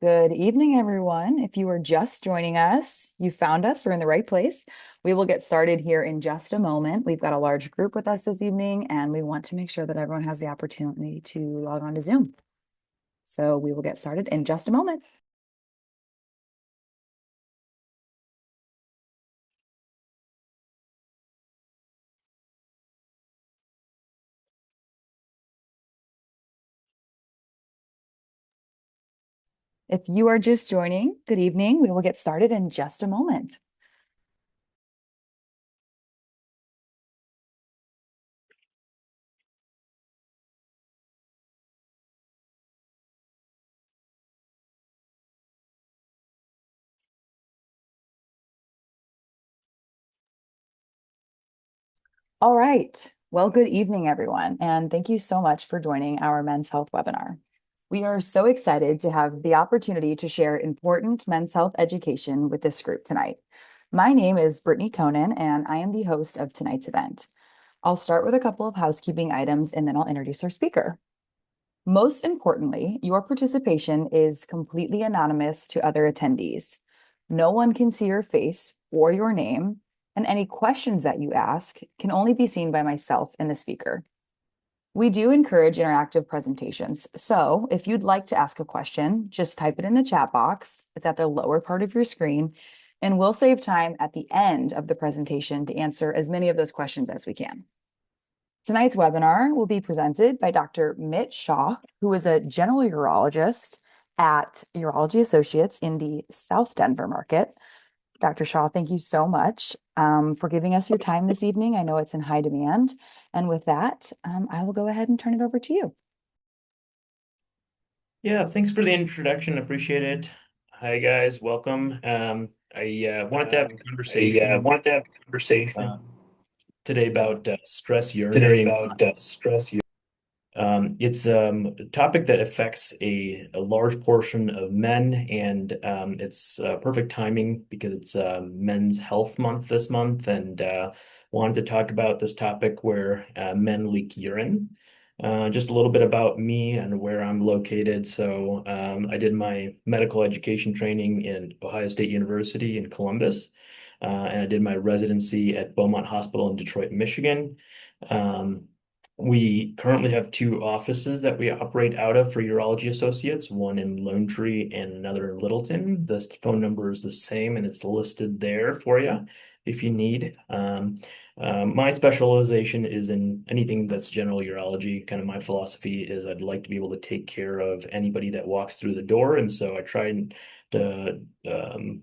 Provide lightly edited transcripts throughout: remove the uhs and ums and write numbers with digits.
Good evening, everyone. If you are just joining us, you found us. We're in the right place. We will get started here in just a moment. We've got a large group with us this evening, and we want to make sure that everyone has the opportunity to log on to Zoom. So we will get started in just a moment. If you are just joining, good evening. We will get started in just a moment. All right. Well, good evening, everyone, and thank you so much for joining our men's health webinar. We are so excited to have the opportunity to share important men's health education with this group tonight. My name is Brittany Conan, and I am the host of tonight's event. I'll start with a couple of housekeeping items, and then I'll introduce our speaker. Most importantly, your participation is completely anonymous to other attendees. No one can see your face or your name, and any questions that you ask can only be seen by myself and the speaker. We do encourage interactive presentations, so if you'd like to ask a question, just type it in the chat box. It's at the lower part of your screen, and we'll save time at the end of the presentation to answer as many of those questions as we can. Tonight's webinar will be presented by Dr. Shah, who is a general urologist at Urology Associates in the South Denver market. Dr. Shah, thank you so much for giving us your time this evening. I know it's in high demand. And with that, I will go ahead and turn it over to you. Yeah, thanks for the introduction. Appreciate it. Hi, guys. Welcome. I wanted to have a conversation today about stress urinary incontinence. It's a topic that affects a large portion of men, and it's perfect timing because it's Men's Health Month this month, and wanted to talk about this topic where men leak urine. Just a little bit about me and where I'm located. So I did my medical education training in Ohio State University in Columbus, and I did my residency at Beaumont Hospital in Detroit, Michigan. Um, we currently have two offices that we operate out of for Urology Associates, one in Lone Tree and another in Littleton. The phone number is the same and it's listed there for you if you need. My specialization is in anything that's general urology. Kind of my philosophy is I'd like to be able to take care of anybody that walks through the door. And so I try to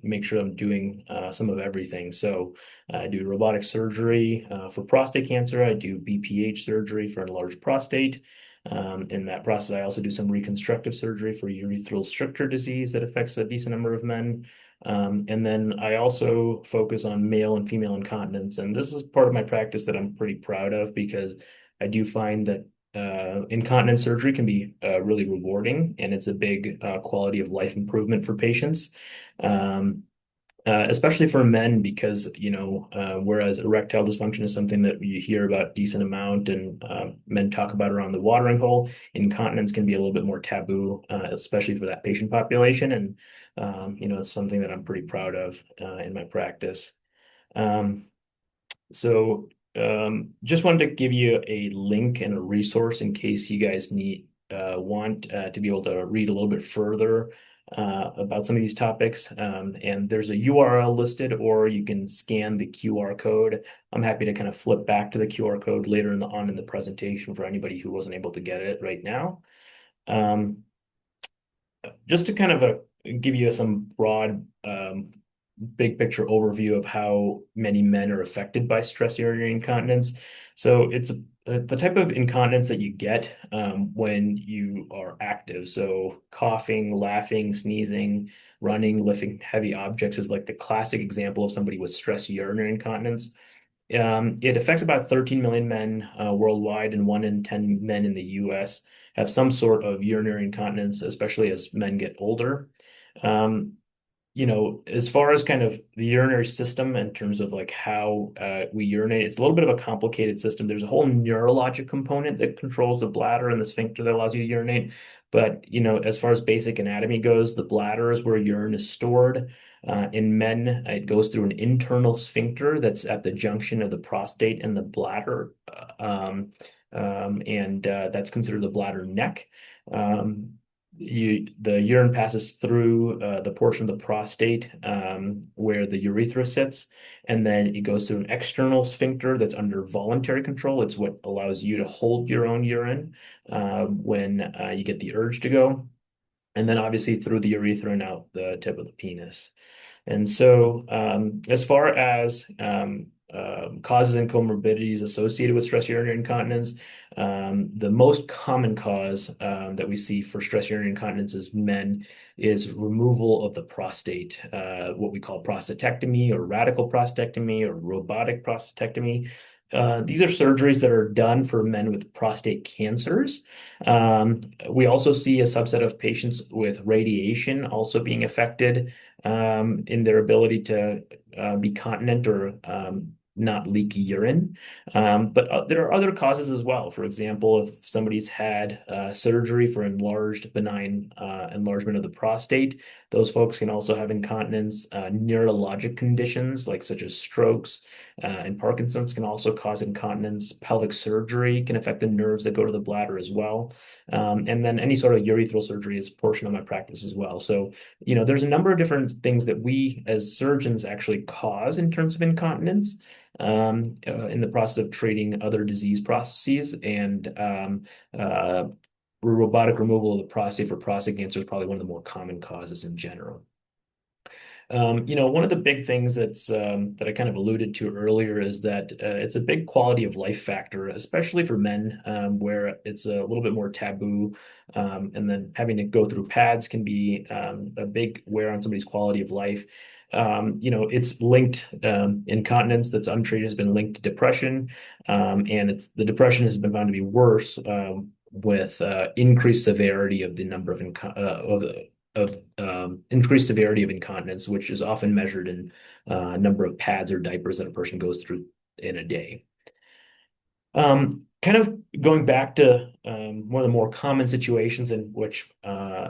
make sure I'm doing some of everything. So I do robotic surgery for prostate cancer. I do BPH surgery for enlarged prostate. In that process, I also do some reconstructive surgery for urethral stricture disease that affects a decent number of men. And then I also focus on male and female incontinence. And this is part of my practice that I'm pretty proud of because I do find that incontinence surgery can be really rewarding and it's a big quality of life improvement for patients. Um, Especially for men, because whereas erectile dysfunction is something that you hear about a decent amount and men talk about around the watering hole, incontinence can be a little bit more taboo, especially for that patient population. And it's something that I'm pretty proud of in my practice. Um, so just wanted to give you a link and a resource in case you guys want to be able to read a little bit further about some of these topics. And there's a URL listed, or you can scan the QR code. I'm happy to kind of flip back to the QR code later on in the presentation for anybody who wasn't able to get it right now. Just to kind of give you some broad big picture overview of how many men are affected by stress urinary incontinence. So it's the type of incontinence that you get when you are active. So coughing, laughing, sneezing, running, lifting heavy objects is like the classic example of somebody with stress urinary incontinence. It affects about 13 million men worldwide, and 1 in 10 men in the US have some sort of urinary incontinence, especially as men get older. Um, as far as kind of the urinary system in terms of like how we urinate, it's a little bit of a complicated system. There's a whole neurologic component that controls the bladder and the sphincter that allows you to urinate. But, as far as basic anatomy goes, the bladder is where urine is stored. In men, it goes through an internal sphincter that's at the junction of the prostate and the bladder. And that's considered the bladder neck. Um, the urine passes through the portion of the prostate where the urethra sits, and then it goes through an external sphincter that's under voluntary control. It's what allows you to hold your own urine when you get the urge to go, and then obviously through the urethra and out the tip of the penis. And so, as far as causes and comorbidities associated with stress urinary incontinence, the most common cause that we see for stress urinary incontinence is men is removal of the prostate, what we call prostatectomy or radical prostatectomy or robotic prostatectomy. These are surgeries that are done for men with prostate cancers. We also see a subset of patients with radiation also being affected in their ability to be continent or not leak urine. But there are other causes as well. For example, if somebody's had surgery for enlarged benign enlargement of the prostate, those folks can also have incontinence. Neurologic conditions like such as strokes and Parkinson's can also cause incontinence. Pelvic surgery can affect the nerves that go to the bladder as well. And then any sort of urethral surgery is a portion of my practice as well. So, there's a number of different things that we as surgeons actually cause in terms of incontinence in the process of treating other disease processes. And robotic removal of the prostate for prostate cancer is probably one of the more common causes in general. One of the big things that I kind of alluded to earlier is that it's a big quality of life factor, especially for men, where it's a little bit more taboo, and then having to go through pads can be a big wear on somebody's quality of life. It's linked, incontinence that's untreated has been linked to depression, and the depression has been found to be worse with increased severity of the number of increased severity of incontinence, which is often measured in number of pads or diapers that a person goes through in a day. Kind of going back to one of the more common situations in which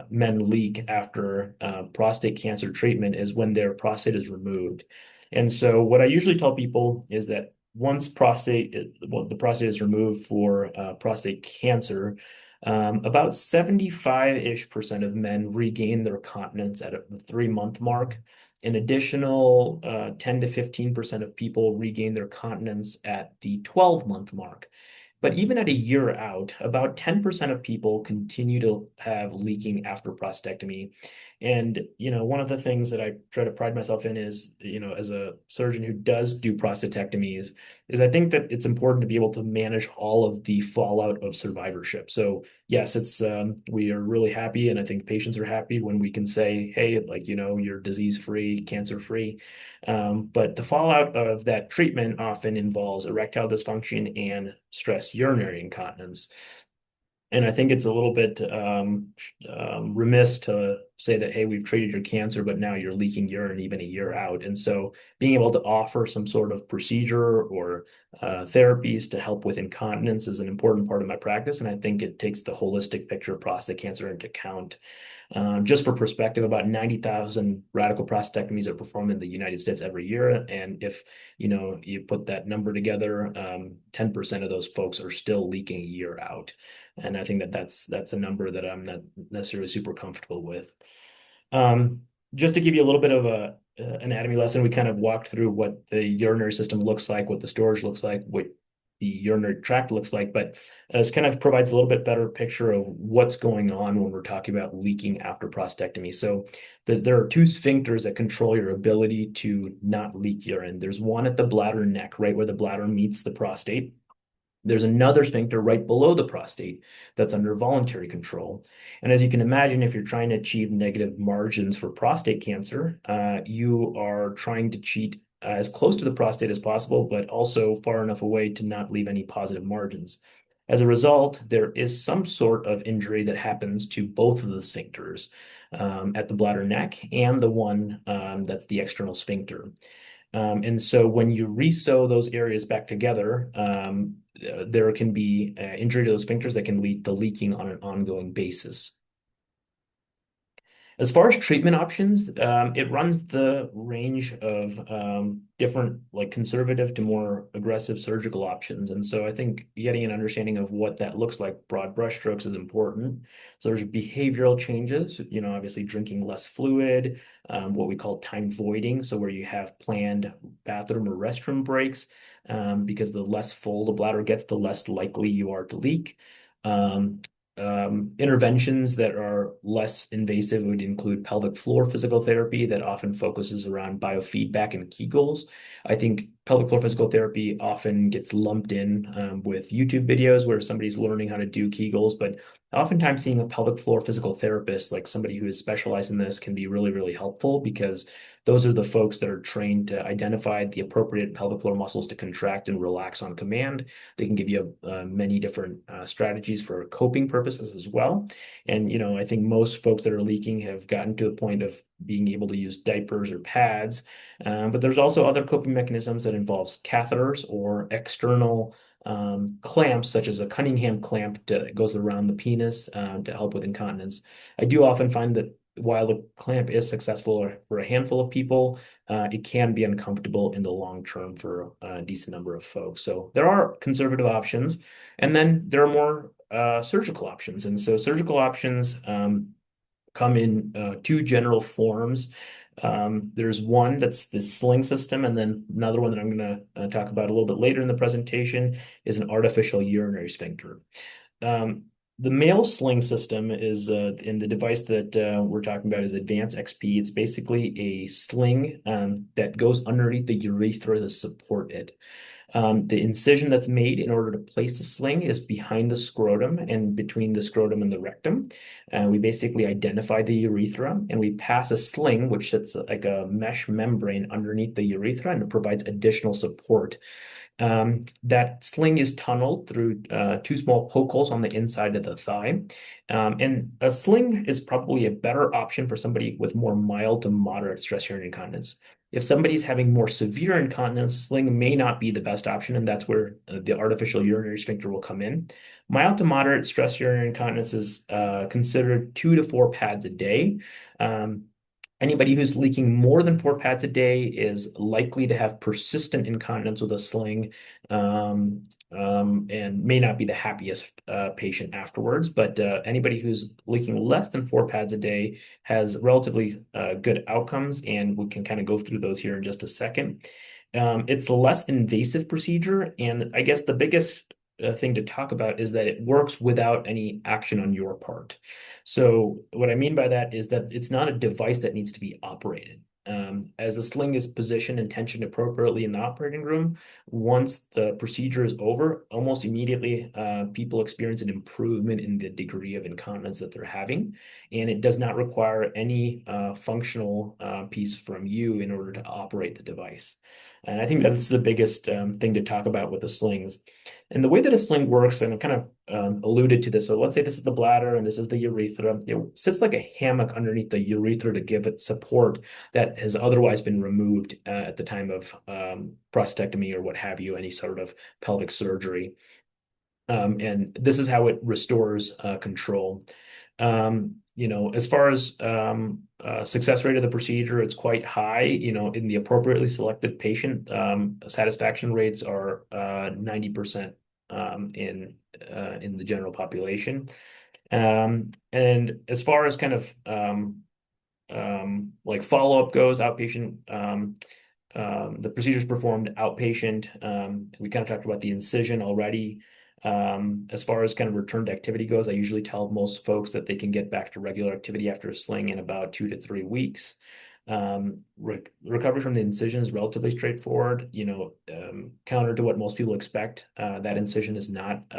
men leak after prostate cancer treatment is when their prostate is removed. And so what I usually tell people is that once the prostate is removed for prostate cancer, about 75-ish% of men regain their continence at the 3-month mark. An additional 10 to 15% of people regain their continence at the 12-month mark. But even at a year out, about 10% of people continue to have leaking after prostatectomy. And, one of the things that I try to pride myself in is, as a surgeon who does do prostatectomies, is I think that it's important to be able to manage all of the fallout of survivorship. So yes, we are really happy, and I think patients are happy when we can say, hey, like, you're disease-free, cancer-free. But the fallout of that treatment often involves erectile dysfunction and stress urinary incontinence. And I think it's a little bit remiss to say that, hey, we've treated your cancer, but now you're leaking urine even a year out. And so being able to offer some sort of procedure or therapies to help with incontinence is an important part of my practice. And I think it takes the holistic picture of prostate cancer into account. Just for perspective, about 90,000 radical prostatectomies are performed in the United States every year. And if, you put that number together, 10% of those folks are still leaking a year out. And I think that's a number that I'm not necessarily super comfortable with. Just to give you a little bit of a anatomy lesson, we kind of walked through what the urinary system looks like, what the storage looks like, what the urinary tract looks like, but this kind of provides a little bit better picture of what's going on when we're talking about leaking after prostatectomy. So there are two sphincters that control your ability to not leak urine. There's one at the bladder neck, right where the bladder meets the prostate. There's another sphincter right below the prostate that's under voluntary control. And as you can imagine, if you're trying to achieve negative margins for prostate cancer, you are trying to cheat as close to the prostate as possible, but also far enough away to not leave any positive margins. As a result, there is some sort of injury that happens to both of the sphincters, at the bladder neck and the one that's the external sphincter. And so when you resew those areas back together, there can be injury to those sphincters that can lead to leaking on an ongoing basis. As far as treatment options, it runs the range of different, like conservative to more aggressive surgical options. And so I think getting an understanding of what that looks like, broad brushstrokes, is important. So there's behavioral changes, obviously drinking less fluid, what we call time voiding. So where you have planned bathroom or restroom breaks, because the less full the bladder gets, the less likely you are to leak. Um, Interventions that are less invasive would include pelvic floor physical therapy that often focuses around biofeedback and Kegels. I think pelvic floor physical therapy often gets lumped in with YouTube videos where somebody's learning how to do Kegels, but oftentimes seeing a pelvic floor physical therapist, like somebody who is specialized in this, can be really, really helpful because those are the folks that are trained to identify the appropriate pelvic floor muscles to contract and relax on command. They can give you many different strategies for coping purposes as well. And, I think most folks that are leaking have gotten to the point of being able to use diapers or pads. But there's also other coping mechanisms that involves catheters or external clamps, such as a Cunningham clamp that goes around the penis to help with incontinence. I do often find that while the clamp is successful for a handful of people, it can be uncomfortable in the long term for a decent number of folks. So there are conservative options, and then there are more surgical options. And so surgical options come in two general forms. There's one that's the sling system, and then another one that I'm going to talk about a little bit later in the presentation is an artificial urinary sphincter. Um, the male sling system is, in the device that we're talking about is Advance XP. It's basically a sling that goes underneath the urethra to support it. The incision that's made in order to place the sling is behind the scrotum and between the scrotum and the rectum. We basically identify the urethra and we pass a sling, which sits like a mesh membrane underneath the urethra, and it provides additional support. That sling is tunneled through two small poke holes on the inside of the thigh. And a sling is probably a better option for somebody with more mild to moderate stress urinary incontinence. If somebody's having more severe incontinence, sling may not be the best option, and that's where the artificial urinary sphincter will come in. Mild to moderate stress urinary incontinence is considered 2 to 4 pads a day. Anybody who's leaking more than 4 pads a day is likely to have persistent incontinence with a sling, and may not be the happiest patient afterwards. But anybody who's leaking less than 4 pads a day has relatively good outcomes, and we can kind of go through those here in just a second. It's a less invasive procedure, and I guess the biggest thing to talk about is that it works without any action on your part. So what I mean by that is that it's not a device that needs to be operated. As the sling is positioned and tensioned appropriately in the operating room, once the procedure is over, almost immediately people experience an improvement in the degree of incontinence that they're having, and it does not require any functional piece from you in order to operate the device. And I think that's the biggest thing to talk about with the slings. And the way that a sling works, and I've kind of alluded to this. So let's say this is the bladder and this is the urethra. It sits like a hammock underneath the urethra to give it support that has otherwise been removed at the time of prostatectomy or what have you, any sort of pelvic surgery. And this is how it restores control. As far as success rate of the procedure, it's quite high. In the appropriately selected patient, satisfaction rates are 90% in the general population. And as far as kind of like follow-up goes, outpatient, the procedure is performed outpatient. We kind of talked about the incision already. As far as kind of return to activity goes, I usually tell most folks that they can get back to regular activity after a sling in about 2 to 3 weeks. Recovery from the incision is relatively straightforward. Counter to what most people expect, that incision is not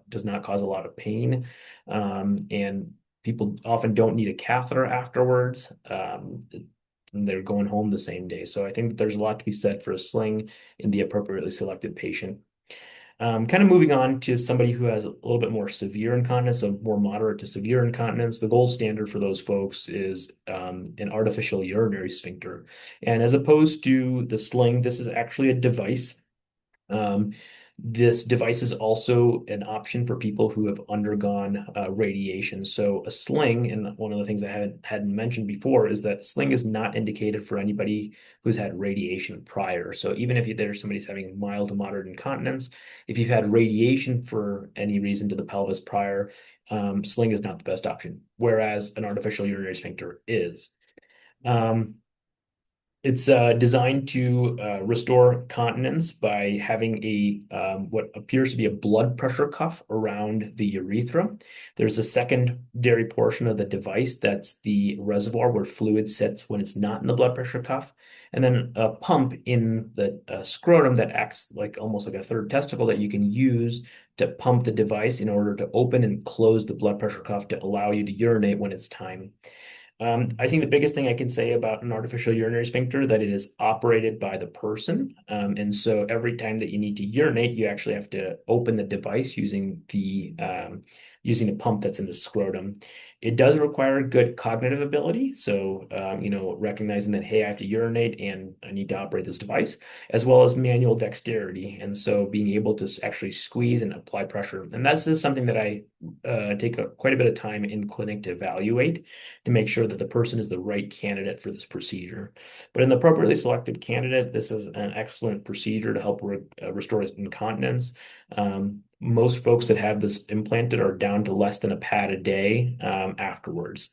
does not cause a lot of pain, and people often don't need a catheter afterwards. They're going home the same day. So I think that there's a lot to be said for a sling in the appropriately selected patient. Kind of moving on to somebody who has a little bit more severe incontinence, so more moderate to severe incontinence. The gold standard for those folks is an artificial urinary sphincter. And as opposed to the sling, this is actually a device. Um, this device is also an option for people who have undergone radiation. So a sling, and one of the things I hadn't mentioned before is that a sling is not indicated for anybody who's had radiation prior. So even if there's somebody's having mild to moderate incontinence, if you've had radiation for any reason to the pelvis prior, sling is not the best option, whereas an artificial urinary sphincter is. Um, it's designed to restore continence by having a what appears to be a blood pressure cuff around the urethra. There's a secondary portion of the device that's the reservoir where fluid sits when it's not in the blood pressure cuff, and then a pump in the scrotum that acts like almost like a third testicle that you can use to pump the device in order to open and close the blood pressure cuff to allow you to urinate when it's time. I think the biggest thing I can say about an artificial urinary sphincter that it is operated by the person. And so every time that you need to urinate, you actually have to open the device using the pump that's in the scrotum. It does require good cognitive ability. So, recognizing that, hey, I have to urinate and I need to operate this device, as well as manual dexterity. And so being able to actually squeeze and apply pressure. And that's just something that I take quite a bit of time in clinic to evaluate to make sure that the person is the right candidate for this procedure. But an appropriately selected candidate, this is an excellent procedure to help restore incontinence. Most folks that have this implanted are down to less than a pad a day afterwards.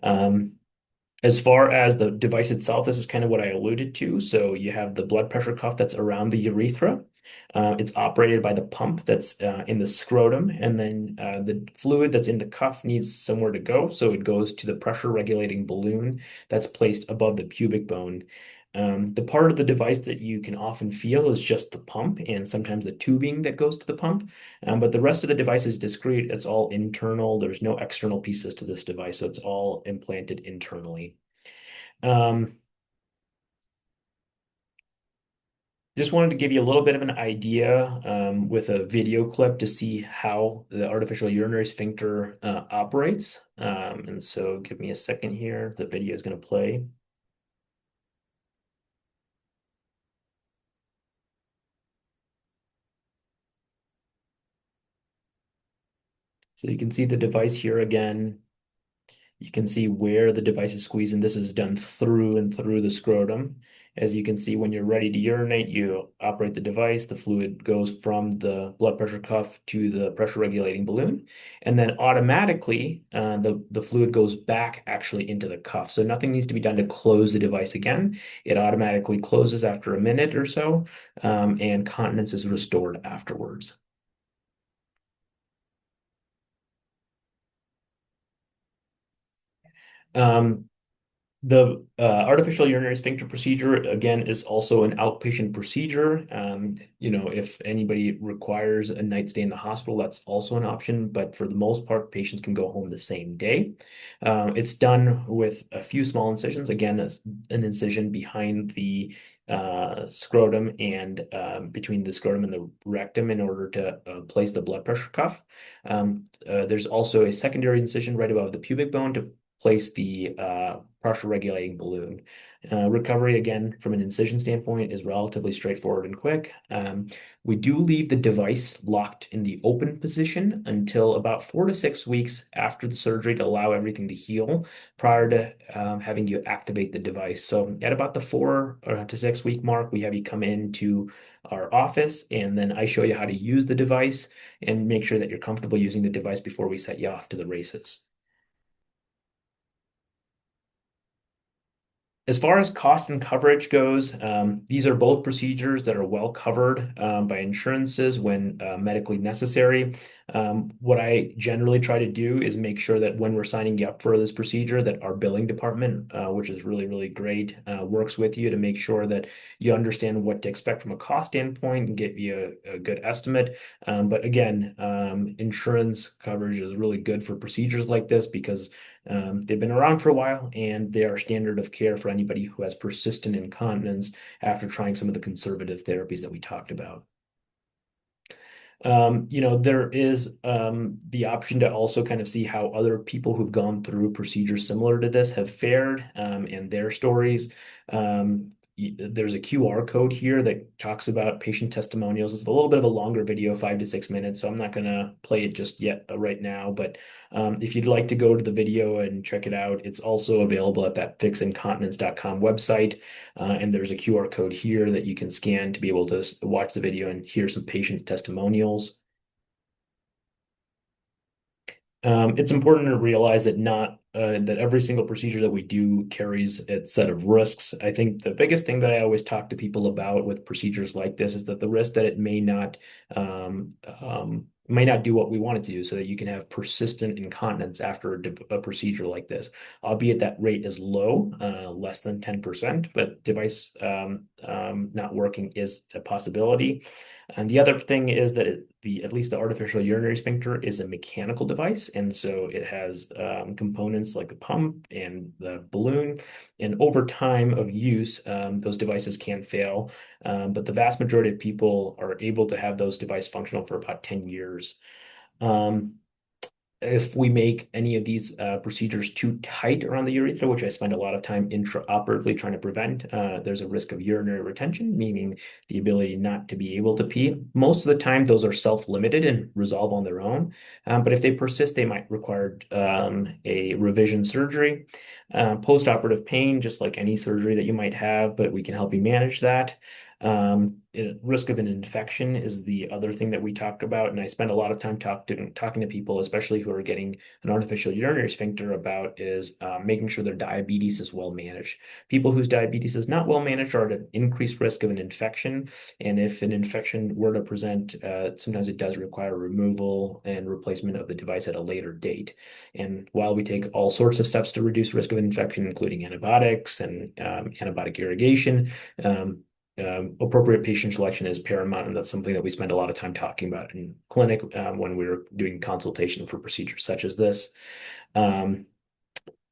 Um, as far as the device itself, this is kind of what I alluded to. So you have the blood pressure cuff that's around the urethra. It's operated by the pump that's in the scrotum, and then the fluid that's in the cuff needs somewhere to go. So it goes to the pressure regulating balloon that's placed above the pubic bone. The part of the device that you can often feel is just the pump and sometimes the tubing that goes to the pump. But the rest of the device is discrete. It's all internal. There's no external pieces to this device, so it's all implanted internally. Um, Just wanted to give you a little bit of an idea with a video clip to see how the artificial urinary sphincter operates. And so give me a second here. The video is going to play. So you can see the device here again. You can see where the device is squeezing. This is done through and through the scrotum. As you can see, when you're ready to urinate, you operate the device. The fluid goes from the blood pressure cuff to the pressure regulating balloon. And then automatically, the fluid goes back actually into the cuff. So nothing needs to be done to close the device again. It automatically closes after a minute or so, and continence is restored afterwards. Um, The artificial urinary sphincter procedure, again, is also an outpatient procedure. If anybody requires a night stay in the hospital, that's also an option. But for the most part, patients can go home the same day. It's done with a few small incisions. Again, an incision behind the scrotum and between the scrotum and the rectum in order to place the blood pressure cuff. There's also a secondary incision right above the pubic bone to place the pressure regulating balloon. Recovery, again, from an incision standpoint, is relatively straightforward and quick. We do leave the device locked in the open position until about 4 to 6 weeks after the surgery to allow everything to heal prior to having you activate the device. So at about the 4 to 6 week mark, we have you come into our office, and then I show you how to use the device and make sure that you're comfortable using the device before we set you off to the races. As far as cost and coverage goes, these are both procedures that are well covered by insurances when medically necessary. What I generally try to do is make sure that when we're signing you up for this procedure, that our billing department, which is really, really great, works with you to make sure that you understand what to expect from a cost standpoint and give you a good estimate. But again, insurance coverage is really good for procedures like this because they've been around for a while and they are standard of care for anybody who has persistent incontinence after trying some of the conservative therapies that we talked about. There is the option to also kind of see how other people who've gone through procedures similar to this have fared and their stories. There's a QR code here that talks about patient testimonials. It's a little bit of a longer video, 5 to 6 minutes, so I'm not going to play it just yet right now. But if you'd like to go to the video and check it out, it's also available at that fixincontinence.com website. And there's a QR code here that you can scan to be able to watch the video and hear some patient testimonials. It's important to realize that not that every single procedure that we do carries its set of risks. I think the biggest thing that I always talk to people about with procedures like this is that the risk that it may not do what we want it to do, so that you can have persistent incontinence after a procedure like this, albeit that rate is low, less than 10%, but device not working is a possibility. And the other thing is that at least the artificial urinary sphincter is a mechanical device, and so it has components like the pump and the balloon. And over time of use, those devices can fail, but the vast majority of people are able to have those devices functional for about 10 years. Um, if we make any of these procedures too tight around the urethra, which I spend a lot of time intraoperatively trying to prevent, there's a risk of urinary retention, meaning the ability not to be able to pee. Most of the time, those are self-limited and resolve on their own. But if they persist, they might require a revision surgery. Post-operative pain, just like any surgery that you might have, but we can help you manage that. Risk of an infection is the other thing that we talk about, and I spend a lot of time talking to people, especially who are getting an artificial urinary sphincter, about is making sure their diabetes is well managed. People whose diabetes is not well managed are at an increased risk of an infection, and if an infection were to present, sometimes it does require removal and replacement of the device at a later date. And while we take all sorts of steps to reduce risk of infection, including antibiotics and antibiotic irrigation, appropriate patient selection is paramount, and that's something that we spend a lot of time talking about in clinic when we're doing consultation for procedures such as this. Um,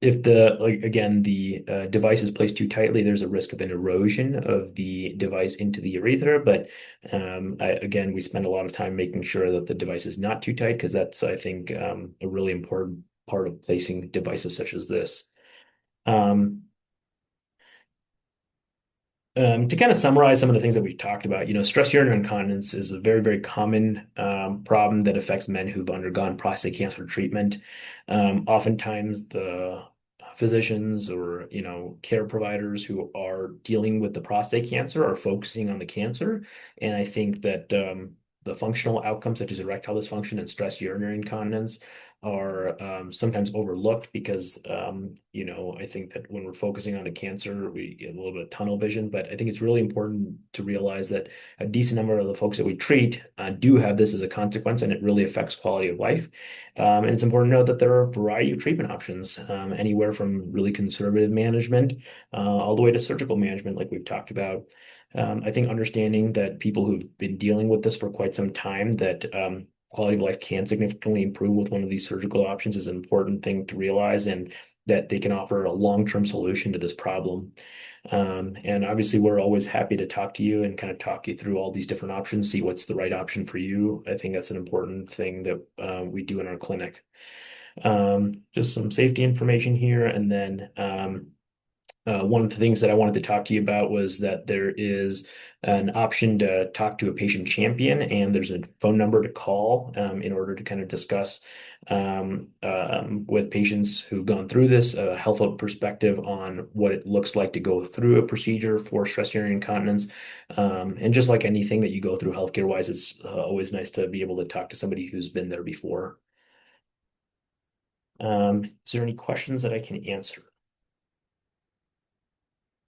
if the device is placed too tightly, there's a risk of an erosion of the device into the urethra. But again, we spend a lot of time making sure that the device is not too tight, because that's, I think, a really important part of placing devices such as this. Um, to kind of summarize some of the things that we've talked about, stress urinary incontinence is a very, very common problem that affects men who've undergone prostate cancer treatment. Oftentimes, the physicians or care providers who are dealing with the prostate cancer are focusing on the cancer, and I think that the functional outcomes such as erectile dysfunction and stress urinary incontinence are sometimes overlooked because I think that when we're focusing on the cancer, we get a little bit of tunnel vision. But I think it's really important to realize that a decent number of the folks that we treat do have this as a consequence, and it really affects quality of life. And it's important to know that there are a variety of treatment options, anywhere from really conservative management all the way to surgical management, like we've talked about. I think understanding that people who've been dealing with this for quite some time, that quality of life can significantly improve with one of these surgical options is an important thing to realize, and that they can offer a long-term solution to this problem. And obviously, we're always happy to talk to you and kind of talk you through all these different options, see what's the right option for you. I think that's an important thing that we do in our clinic. Just some safety information here, and then one of the things that I wanted to talk to you about was that there is an option to talk to a patient champion, and there's a phone number to call in order to kind of discuss with patients who've gone through this, a health perspective on what it looks like to go through a procedure for stress urinary incontinence. And just like anything that you go through healthcare wise, it's always nice to be able to talk to somebody who's been there before. Is there any questions that I can answer?